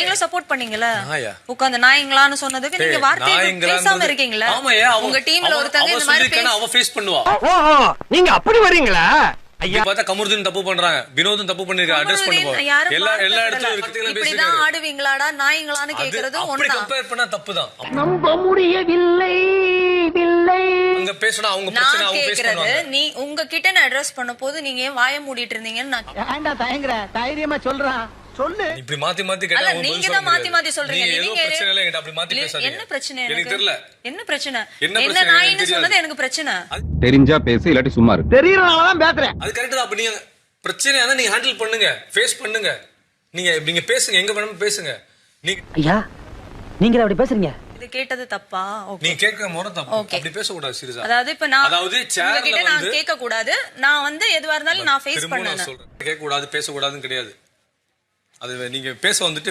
நீங்களும் சப்போர்ட் பண்ணீங்கல உட்கார்ந்து நாயங்களான்னு சொன்னதுக்கு நீங்க வார்த்தையை பேசாம இருக்கீங்களா? உங்க டீம்ல ஒருத்தங்க இந்த மாதிரி அவ ஃபேஸ் பண்ணுவா. நீங்க அப்படி வரீங்களா? ஐயா பார்த்தா கமருதீன் தப்பு பண்றாங்க, வினோதும் தப்பு பண்ணிருக்க, அட்ரஸ் பண்ணுங்க. எல்லா இடத்துலயும் இருக்கீங்களா? இப்படிதான் ஆடுவீங்களாடா நாயங்களான்னு கேக்குறது அப்படி கம்பேர் பண்ணா தப்புதான். நம்ப முடியவில்லை அங்க பேசினா அவங்க பிரச்சனை அவங்க ஃபேஸ் பண்ணுவாங்க. நீ உங்க கிட்ட நான் அட்ரஸ் பண்ணும்போது நீங்க ஏன் வாயை மூடிட்டு இருந்தீங்கன்னு நான் ஏன்டா தயங்குற? தைரியமா சொல்றான் சொல்லு. இப்படி மாத்தி மாத்தி கேட்டா அல்ல நீங்க தான் மாத்தி சொல்றீங்க. நீங்க பிரச்சனை இல்ல என்கிட்ட அப்படி மாத்தி பேசாதீங்க. என்ன பிரச்சனை? எனக்கு தெரியல என்ன பிரச்சனை. என்ன நாயின்னு சொன்னது எனக்கு பிரச்சனை. தெரிஞ்சா பேசு, இல்லாட்டி சும்மா இரு. தெரியறனால தான் பேசுறேன். அது கரெக்ட் தான். அப்ப நீங்க பிரச்சனையா தான் நீங்க ஹேண்டில் பண்ணுங்க, ஃபேஸ் பண்ணுங்க. நீங்க பேசுங்க, எங்க வேணாலும் பேசுங்க. நீங்க ஐயா நீங்க அப்படி பேசுறீங்க. இது கேட்டது தப்பா? ஓகே நீங்க கேக்குற முறை தப்பு. அப்படி பேச கூடாது சீரியஸா. அதாவது இப்ப நான் சேர்ல கிட்ட நான் கேட்க கூடாது. நான் வந்து எதுவா இருந்தாலும் நான் ஃபேஸ் பண்ணனும். கேட்க கூடாது, பேச கூடாதுன்னு கிடையாது. அது நீங்க பேச வந்துட்டு